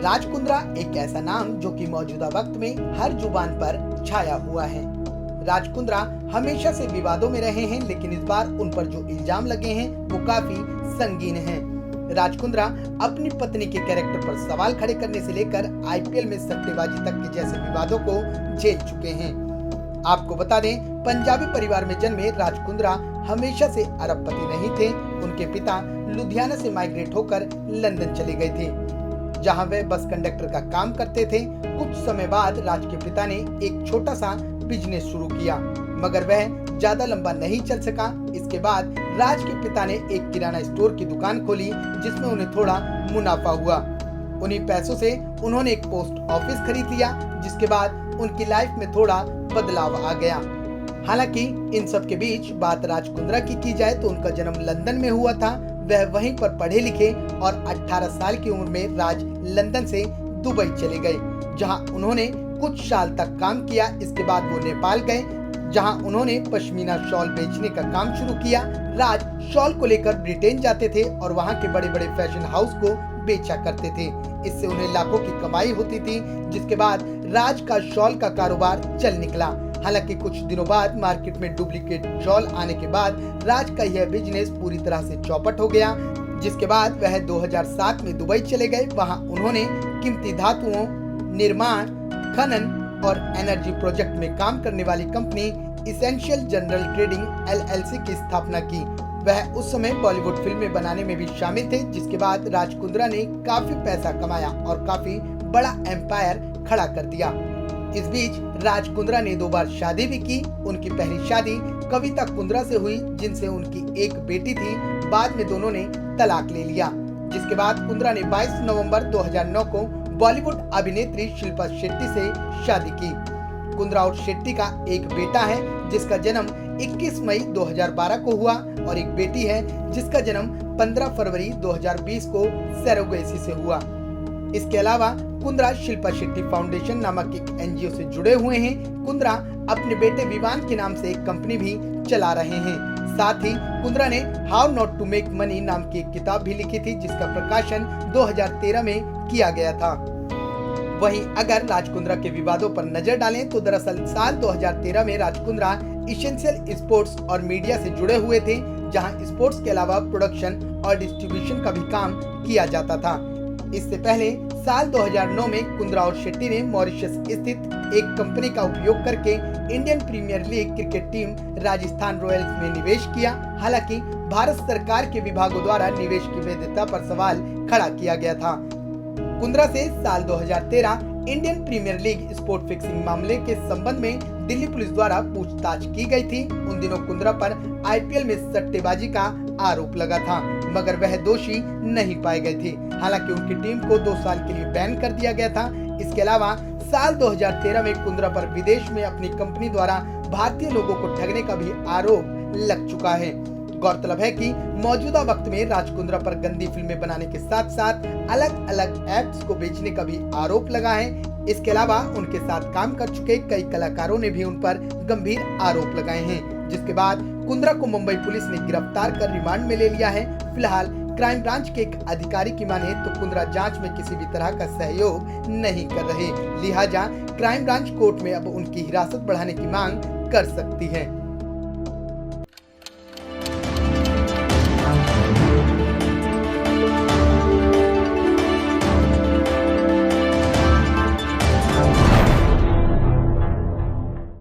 राज कुंद्रा एक ऐसा नाम जो कि मौजूदा वक्त में हर जुबान पर छाया हुआ है। राज कुंद्रा हमेशा से विवादों में रहे हैं, लेकिन इस बार उन पर जो इल्जाम लगे हैं वो काफी संगीन हैं। राज कुंद्रा अपनी पत्नी के कैरेक्टर पर सवाल खड़े करने से लेकर आईपीएल में सट्टेबाजी तक के जैसे विवादों को झेल चुके हैं। आपको बता दें, पंजाबी परिवार में जन्मे राज कुंद्रा हमेशा से अरबपति नहीं थे। उनके पिता लुधियाना से माइग्रेट होकर लंदन चले गए थे, जहां वे बस कंडक्टर का काम करते थे। कुछ समय बाद राज के पिता ने एक छोटा सा बिजनेस शुरू किया, मगर वह ज्यादा लंबा नहीं चल सका। इसके बाद राज के पिता ने एक किराना स्टोर की दुकान खोली, जिसमें उन्हें थोड़ा मुनाफा हुआ। उन्हीं पैसों से उन्होंने एक पोस्ट ऑफिस खरीद लिया, जिसके बाद उनकी लाइफ में थोड़ा बदलाव आ गया। हालांकि इन सब के बीच बात राज कुंद्रा की जाए तो उनका जन्म लंदन में हुआ था। वह वहीं पर पढ़े लिखे और 18 साल की उम्र में राज लंदन से दुबई चले गए, जहां उन्होंने कुछ साल तक काम किया। इसके बाद वो नेपाल गए, जहां उन्होंने पश्मीना शॉल बेचने का काम शुरू किया। राज शॉल को लेकर ब्रिटेन जाते थे और वहां के बड़े बड़े फैशन हाउस को बेचा करते थे। इससे उन्हें लाखों की कमाई होती थी, जिसके बाद राज का शॉल का कारोबार चल निकला। हालांकि कुछ दिनों बाद मार्केट में डुप्लीकेट शॉल आने के बाद राज का यह बिजनेस पूरी तरह से चौपट हो गया, जिसके बाद वह 2007 में दुबई चले गए। वहां उन्होंने कीमती धातुओं, निर्माण, खनन और एनर्जी प्रोजेक्ट में काम करने वाली company essential general trading LLC की स्थापना की। वह उस समय बॉलीवुड फिल्में बनाने में भी शामिल थे, जिसके बाद राज कुंद्रा ने काफी पैसा कमाया और काफी बड़ा एम्पायर खड़ा कर दिया। इस बीच राज कुंद्रा ने 2 बार शादी भी की। उनकी पहली शादी कविता कुंद्रा से हुई, जिनसे उनकी एक बेटी थी। बाद में दोनों ने तलाक ले लिया, जिसके बाद कुंद्रा ने 22 नवंबर 2009 को बॉलीवुड अभिनेत्री शिल्पा शेट्टी से शादी की। कुंद्रा और शेट्टी का एक बेटा है, जिसका जन्म 21 मई 2012 को हुआ, और एक बेटी है जिसका जन्म 15 फरवरी 2020 को सरोगेसी से हुआ। इसके अलावा कुंद्रा शिल्पा शेट्टी फाउंडेशन नामक एक एनजीओ से जुड़े हुए हैं। कुंद्रा अपने बेटे विवान के नाम से एक कंपनी भी चला रहे हैं। साथ ही कुंद्रा ने how not to make money नाम की एक किताब भी लिखी थी, जिसका प्रकाशन 2013 में किया गया था। वहीं अगर राज कुंद्रा के विवादों पर नजर डालें तो दरअसल साल 2013 में राज कुंद्रा एसेंशियल स्पोर्ट्स और मीडिया से जुड़े हुए थे, जहां स्पोर्ट्स के अलावा प्रोडक्शन और डिस्ट्रीब्यूशन का भी काम किया जाता था। इससे पहले साल 2009 में कुंद्रा और शेट्टी ने मॉरिशस स्थित एक कंपनी का उपयोग करके Indian Premier League cricket team Rajasthan Royals में निवेश किया। हालांकि भारत सरकार के विभागों द्वारा निवेश की वैधता पर सवाल खड़ा किया गया था। कुंद्रा से साल 2013 Indian Premier League sport fixing मामले के संबंध में दिल्ली पुलिस द्वारा पूछताछ की गई थी। उन दिनों कुंद्रा पर आईपीएल में सट्टेबाजी का आरोप लगा था, मगर वह दोषी नहीं पाए गए थे। हालांकि उनकी टीम को 2 साल के लिए बैन कर दिया गया था। इसके अलावा साल 2013 में कुंद्रा पर विदेश में अपनी कंपनी द्वारा भारतीय लोगों को ठगने का भी आरोप लग चुका है। गौरतलब है कि मौजूदा वक्त में राज कुंद्रा पर गंदी फिल्में बनाने के साथ साथ अलग अलग एप्स को बेचने का भी आरोप लगा है। इसके अलावा उनके साथ काम कर चुके कई कलाकारों ने भी उन पर गंभीर आरोप लगाए हैं, जिसके बाद कुंद्रा को मुंबई पुलिस ने गिरफ्तार कर रिमांड में ले लिया है। फिलहाल क्राइम ब्रांच के एक अधिकारी की माने तो कुंद्रा जांच में किसी भी तरह का सहयोग नहीं कर रहे, लिहाजा क्राइम ब्रांच कोर्ट में अब उनकी हिरासत बढ़ाने की मांग कर सकती है।